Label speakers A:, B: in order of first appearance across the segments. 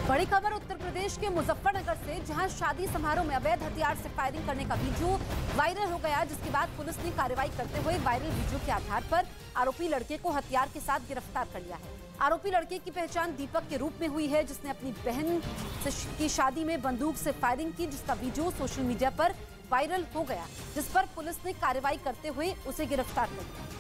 A: बड़ी खबर उत्तर प्रदेश के मुजफ्फरनगर से, जहां शादी समारोह में अवैध हथियार से फायरिंग करने का वीडियो वायरल हो गया, जिसके बाद पुलिस ने कार्रवाई करते हुए वायरल वीडियो के आधार पर आरोपी लड़के को हथियार के साथ गिरफ्तार कर लिया है। आरोपी लड़के की पहचान दीपक के रूप में हुई है, जिसने अपनी बहन की शादी में बंदूक से फायरिंग की, जिसका वीडियो सोशल मीडिया पर वायरल हो गया, जिस पर पुलिस ने कार्रवाई करते हुए उसे गिरफ्तार कर लिया।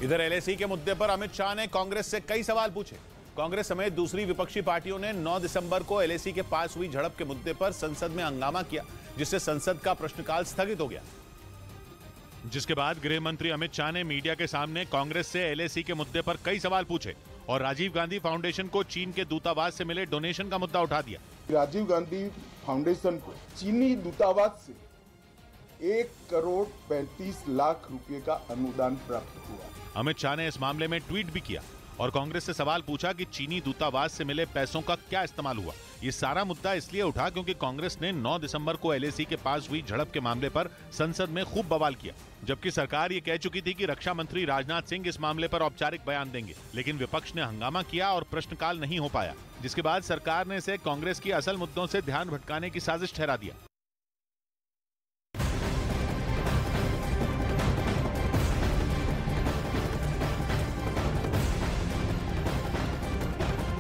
B: इधर एलएसी के मुद्दे पर अमित शाह ने कांग्रेस से कई सवाल पूछे। कांग्रेस समेत दूसरी विपक्षी पार्टियों ने 9 दिसंबर को एलएसी के पास हुई झड़प के मुद्दे पर संसद में हंगामा किया, जिससे संसद का प्रश्नकाल स्थगित हो गया। जिसके बाद गृह मंत्री अमित शाह ने मीडिया के सामने कांग्रेस से एलएसी के मुद्दे पर कई सवाल पूछे और राजीव गांधी फाउंडेशन को चीन के दूतावास से मिले डोनेशन का मुद्दा उठा दिया।
C: राजीव गांधी फाउंडेशन को चीनी दूतावास से 1,35,00,000 रुपए का अनुदान प्राप्त हुआ।
B: अमित शाह ने इस मामले में ट्वीट भी किया और कांग्रेस से सवाल पूछा कि चीनी दूतावास से मिले पैसों का क्या इस्तेमाल हुआ। ये सारा मुद्दा इसलिए उठा क्योंकि कांग्रेस ने 9 दिसंबर को एलएसी के पास हुई झड़प के मामले पर संसद में खूब बवाल किया, जबकि सरकार ये कह चुकी थी कि रक्षा मंत्री राजनाथ सिंह इस मामले पर औपचारिक बयान देंगे, लेकिन विपक्ष ने हंगामा किया और प्रश्नकाल नहीं हो पाया, जिसके बाद सरकार ने इसे कांग्रेस की असल मुद्दों से ध्यान भटकाने की साजिश ठहरा दिया।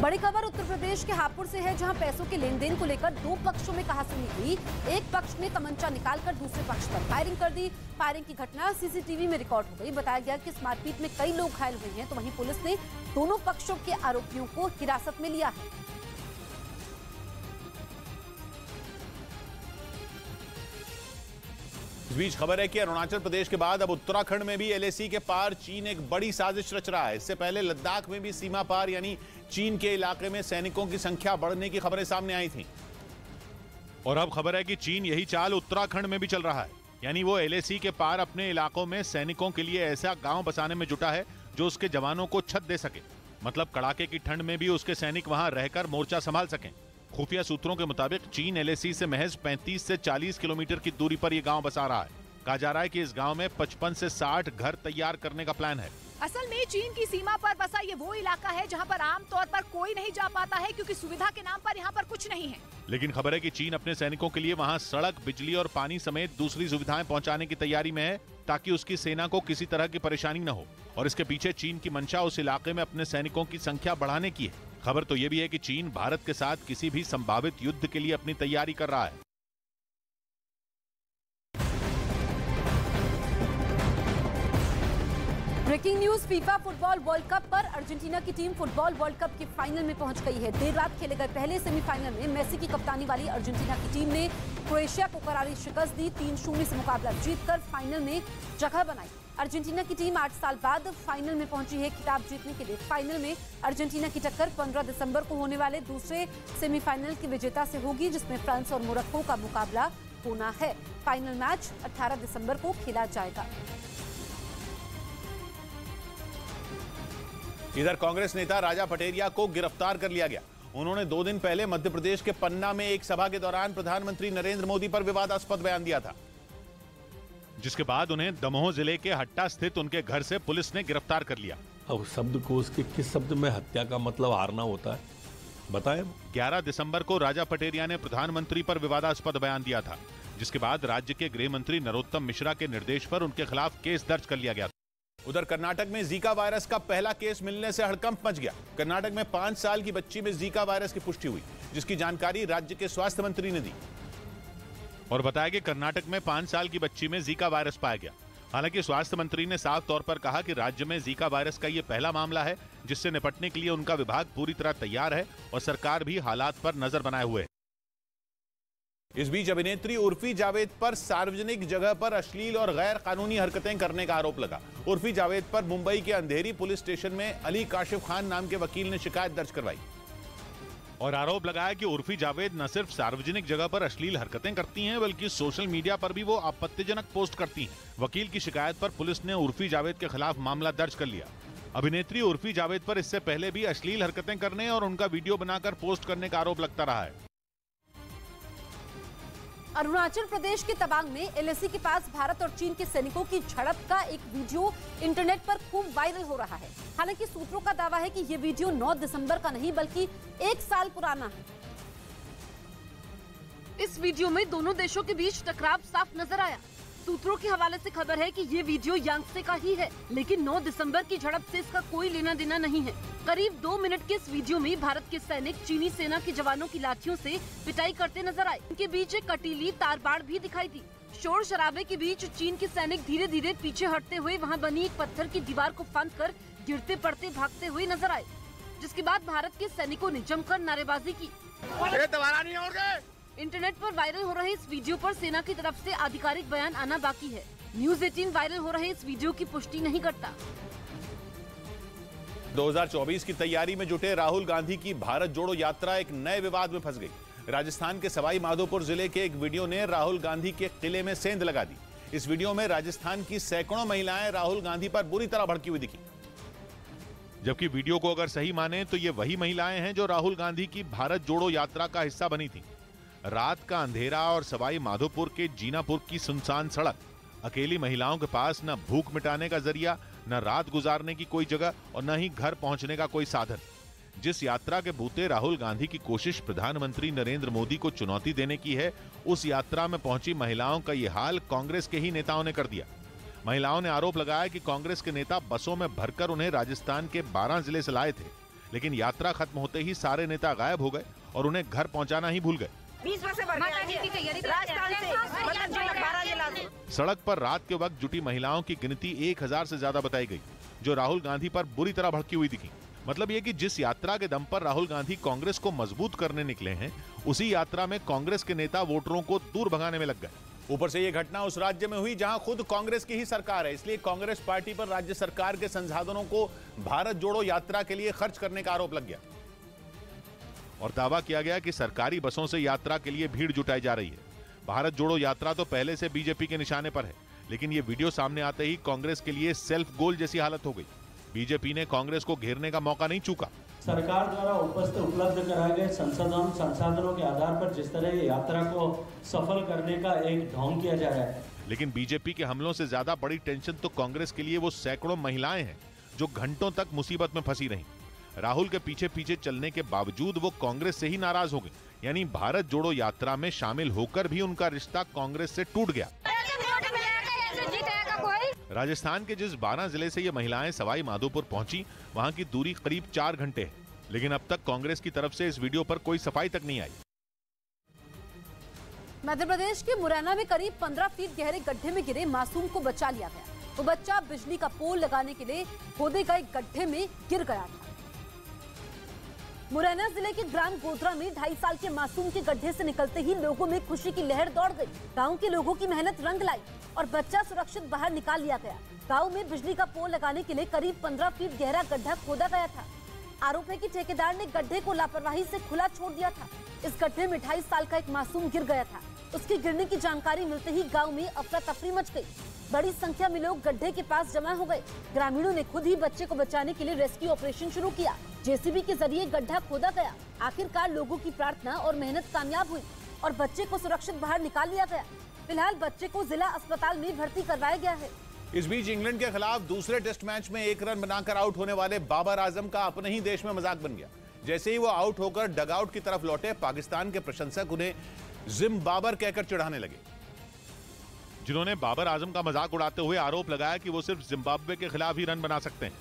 A: बड़ी खबर उत्तर प्रदेश के हापुड़ से है, जहां पैसों के लेन देन को लेकर 2 पक्षों में कहासुनी हुई। एक पक्ष ने तमंचा निकालकर दूसरे पक्ष पर फायरिंग कर दी। फायरिंग की घटना सीसीटीवी में रिकॉर्ड हो गई। बताया गया कि इस मारपीट में कई लोग घायल हुए हैं, तो वहीं पुलिस ने दोनों पक्षों के आरोपियों को हिरासत में लिया है।
B: इस बीच खबर है कि अरुणाचल प्रदेश के बाद अब उत्तराखंड में भी एलएसी के पार चीन एक बड़ी साजिश रच रहा है। इससे पहले लद्दाख में भी सीमा पार यानी चीन के इलाके में सैनिकों की संख्या बढ़ने की खबरें सामने आई थी और अब खबर है कि चीन यही चाल उत्तराखंड में भी चल रहा है, यानी वो एलएसी के पार अपने इलाकों में सैनिकों के लिए ऐसा गांव बसाने में जुटा है जो उसके जवानों को छत दे सके, मतलब कड़ाके की ठंड में भी उसके सैनिक वहां रहकर मोर्चा संभाल सकें। खुफिया सूत्रों के मुताबिक चीन एलएसी से महज 35 से 40 किलोमीटर की दूरी पर यह गांव बसा रहा है। कहा जा रहा है कि इस गांव में 55 से 60 घर तैयार करने का प्लान है।
D: असल में चीन की सीमा पर बसा ये वो इलाका है जहां पर आम तौर पर कोई नहीं जा पाता है, क्योंकि सुविधा के नाम पर यहाँ पर कुछ नहीं है।
B: लेकिन खबर है कि चीन अपने सैनिकों के लिए वहां सड़क, बिजली और पानी समेत दूसरी सुविधाएं पहुंचाने की तैयारी में है, ताकि उसकी सेना को किसी तरह की परेशानी न हो। और इसके पीछे चीन की मंशा उस इलाके में अपने सैनिकों की संख्या बढ़ाने की है। खबर तो ये भी है कि चीन भारत के साथ किसी भी संभावित युद्ध के लिए अपनी तैयारी कर रहा है।
A: Breaking news, FIFA football world cup पर अर्जेंटीना की टीम फुटबॉल वर्ल्ड कप के फाइनल में पहुंच गई है। देर रात खेले गए पहले सेमीफाइनल में मेसी की कप्तानी वाली अर्जेंटीना की टीम ने क्रोएशिया को करारी शिकस्त दी। 3-0 से मुकाबला जीतकर फाइनल में जगह बनाई। अर्जेंटीना की टीम 8 साल बाद फाइनल में पहुंची है। खिताब जीतने के लिए फाइनल में अर्जेंटीना की टक्कर 15 दिसंबर को होने वाले दूसरे सेमीफाइनल की विजेता से होगी, जिसमें फ्रांस और मोरक्को का मुकाबला होना है। फाइनल मैच 18 दिसंबर को खेला जाएगा।
B: इधर कांग्रेस नेता राजा पटेरिया को गिरफ्तार कर लिया गया। उन्होंने 2 दिन पहले मध्य प्रदेश के पन्ना में एक सभा के दौरान प्रधानमंत्री नरेंद्र मोदी पर विवादास्पद बयान दिया था, जिसके बाद उन्हें दमोह जिले के हट्टा स्थित उनके घर से पुलिस ने गिरफ्तार कर लिया।
E: अब शब्द को उसके किस शब्द में हत्या का मतलब हारना होता है, बताएं।
B: 11 दिसंबर को राजा पटेरिया ने प्रधानमंत्री पर विवादास्पद बयान दिया था, जिसके बाद राज्य के गृह मंत्री नरोत्तम मिश्रा के निर्देश पर उनके खिलाफ केस दर्ज कर लिया गया। उधर कर्नाटक में जीका वायरस का पहला केस मिलने से हड़कंप मच गया। कर्नाटक में 5 साल की बच्ची में जीका वायरस की पुष्टि हुई, जिसकी जानकारी राज्य के स्वास्थ्य मंत्री ने दी और बताया कि कर्नाटक में 5 साल की बच्ची में जीका वायरस पाया गया। हालांकि स्वास्थ्य मंत्री ने साफ तौर पर कहा कि राज्य में जीका वायरस का यह पहला मामला है, जिससे निपटने के लिए उनका विभाग पूरी तरह तैयार है और सरकार भी हालात पर नजर बनाए हुए है। इस बीच अभिनेत्री उर्फी जावेद पर सार्वजनिक जगह पर अश्लील और गैर कानूनी हरकतें करने का आरोप लगा। उर्फी जावेद पर मुंबई के अंधेरी पुलिस स्टेशन में अली काशिफ खान नाम के वकील ने शिकायत दर्ज करवाई और आरोप लगाया कि उर्फी जावेद न सिर्फ सार्वजनिक जगह पर अश्लील हरकतें करती हैं, बल्कि सोशल मीडिया पर भी वो आपत्तिजनक पोस्ट करती हैं। वकील की शिकायत पर पुलिस ने उर्फी जावेद के खिलाफ मामला दर्ज कर लिया। अभिनेत्री उर्फी जावेद पर इससे पहले भी अश्लील हरकतें करने और उनका वीडियो बनाकर पोस्ट करने का आरोप लगता रहा है।
A: अरुणाचल प्रदेश के तवांग में एलएसी के पास भारत और चीन के सैनिकों की झड़प का एक वीडियो इंटरनेट पर खूब वायरल हो रहा है। हालांकि सूत्रों का दावा है कि ये वीडियो 9 दिसंबर का नहीं बल्कि 1 साल पुराना है।
F: इस वीडियो में दोनों देशों के बीच टकराव साफ नजर आया। सूत्रों के हवाले से खबर है कि ये वीडियो यांगत्से का ही है, लेकिन 9 दिसंबर की झड़प से इसका कोई लेना देना नहीं है। करीब 2 मिनट के इस वीडियो में भारत के सैनिक चीनी सेना के जवानों की लाठियों से पिटाई करते नजर आए। इनके बीच एक कटीली तारबाड़ भी दिखाई दी। शोर शराबे के बीच चीन के सैनिक धीरे धीरे पीछे हटते हुए वहाँ बनी एक पत्थर की दीवार को फांद कर गिरते पड़ते भागते हुए नजर आए, जिसके बाद भारत के सैनिकों ने जमकर नारेबाजी की। इंटरनेट पर वायरल हो रहे इस वीडियो पर सेना की तरफ से आधिकारिक बयान आना बाकी है। न्यूज 18 वायरल हो रहे इस वीडियो की पुष्टि नहीं करता।
B: 2024 की तैयारी में जुटे राहुल गांधी की भारत जोड़ो यात्रा एक नए विवाद में फंस गई। राजस्थान के सवाई माधोपुर जिले के एक वीडियो ने राहुल गांधी के किले में सेंध लगा दी। इस वीडियो में राजस्थान की सैकड़ों महिलाएं राहुल गांधी पर बुरी तरह भड़की हुई दिखी। जबकि वीडियो को अगर सही माने तो ये वही महिलाएं हैं जो राहुल गांधी की भारत जोड़ो यात्रा का हिस्सा बनी थी। रात का अंधेरा और सवाई माधोपुर के जीनापुर की सुनसान सड़क, अकेली महिलाओं के पास न भूख मिटाने का जरिया, न रात गुजारने की कोई जगह और न ही घर पहुंचने का कोई साधन। जिस यात्रा के बूते राहुल गांधी की कोशिश प्रधानमंत्री नरेंद्र मोदी को चुनौती देने की है, उस यात्रा में पहुंची महिलाओं का ये हाल कांग्रेस के ही नेताओं ने कर दिया। महिलाओं ने आरोप लगाया कि कांग्रेस के नेता बसों में भरकर उन्हें राजस्थान के 12 जिले से लाए थे, लेकिन यात्रा खत्म होते ही सारे नेता गायब हो गए और उन्हें घर पहुंचाना ही भूल गए। सड़क पर रात के वक्त जुटी महिलाओं की गिनती 1000 से ज्यादा बताई गई, जो राहुल गांधी पर बुरी तरह भड़की हुई दिखी। मतलब ये कि जिस यात्रा के दम पर राहुल गांधी कांग्रेस को मजबूत करने निकले हैं, उसी यात्रा में कांग्रेस के नेता वोटरों को दूर भगाने में लग गए। ऊपर से ये घटना उस राज्य में हुई जहां खुद कांग्रेस की ही सरकार है, इसलिए कांग्रेस पार्टी पर राज्य सरकार के संसाधनों को भारत जोड़ो यात्रा के लिए खर्च करने का आरोप लग गया और दावा किया गया कि सरकारी बसों से यात्रा के लिए भीड़ जुटाई जा रही है। भारत जोड़ो यात्रा तो पहले से बीजेपी के निशाने पर है, लेकिन ये वीडियो सामने आते ही कांग्रेस के लिए सेल्फ गोल जैसी हालत हो गई। बीजेपी ने कांग्रेस को घेरने का मौका नहीं चूका।
G: सरकार द्वारा उपलब्ध कराए गए संसाधनों के आधार पर जिस तरह यात्रा को सफल करने का एक ढोंग किया जा रहा है,
B: लेकिन बीजेपी के हमलों से ज्यादा बड़ी टेंशन तो कांग्रेस के लिए वो सैकड़ों महिलाएं हैं जो घंटों तक मुसीबत में फंसी रहीं। राहुल के पीछे पीछे चलने के बावजूद वो कांग्रेस से ही नाराज हो गए, यानी भारत जोड़ो यात्रा में शामिल होकर भी उनका रिश्ता कांग्रेस से टूट गया। राजस्थान के जिस 12 जिले से ये महिलाएं सवाई माधोपुर पहुंची, वहां की दूरी करीब 4 घंटे है, लेकिन अब तक कांग्रेस की तरफ से इस वीडियो पर कोई सफाई तक नहीं आई।
A: मध्य प्रदेश के मुरैना में करीब 15 फीट गहरे गड्ढे में गिरे मासूम को बचा लिया गया। वो बच्चा बिजली का पोल लगाने के लिए खोदे गए गड्ढे में गिर गया था। मुरैना जिले के ग्राम गोधरा में 2.5 साल के मासूम के गड्ढे से निकलते ही लोगों में खुशी की लहर दौड़ गई। गांव के लोगों की मेहनत रंग लाई और बच्चा सुरक्षित बाहर निकाल लिया गया। गांव में बिजली का पोल लगाने के लिए करीब 15 फीट गहरा गड्ढा खोदा गया था। आरोप है कि ठेकेदार ने गड्ढे को लापरवाही से खुला छोड़ दिया था। इस गड्ढे में 2.5 साल का एक मासूम गिर गया था। उसके गिरने की जानकारी मिलते ही गाँव में अफरा तफरी मच गई। बड़ी संख्या में लोग गड्ढे के पास जमा हो गए। ग्रामीणों ने खुद ही बच्चे को बचाने के लिए रेस्क्यू ऑपरेशन शुरू किया। जेसीबी के जरिए गड्ढा खोदा गया। आखिरकार लोगों की प्रार्थना और मेहनत कामयाब हुई और बच्चे को सुरक्षित बाहर निकाल लिया गया। फिलहाल बच्चे को जिला अस्पताल में भर्ती करवाया गया है।
B: इस बीच इंग्लैंड के खिलाफ दूसरे टेस्ट मैच में 1 रन बनाकर आउट होने वाले बाबर आजम का अपने ही देश में मजाक बन गया। जैसे ही वो आउट होकर डगआउट की तरफ लौटे, पाकिस्तान के प्रशंसक उन्हें जिम्बाबर कहकर चिढ़ाने लगे, जिन्होंने बाबर आजम का मजाक उड़ाते हुए आरोप लगाया कि वो सिर्फ जिम्बाब्वे के खिलाफ ही रन बना सकते हैं।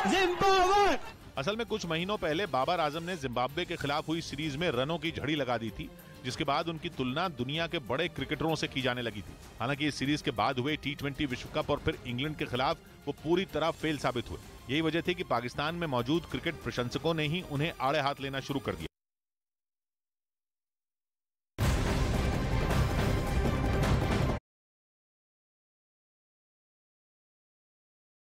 B: जिम्बाबर! असल में कुछ महीनों पहले बाबर आजम ने जिम्बाब्वे के खिलाफ हुई सीरीज में रनों की झड़ी लगा दी थी, जिसके बाद उनकी तुलना दुनिया के बड़े क्रिकेटरों से की जाने लगी थी। हालांकि इस सीरीज के बाद हुए T20 विश्व कप और फिर इंग्लैंड के खिलाफ वो पूरी तरह फेल साबित हुए। यही वजह थी कि पाकिस्तान में मौजूद क्रिकेट प्रशंसकों ने ही उन्हें आड़े हाथ लेना शुरू कर दिया।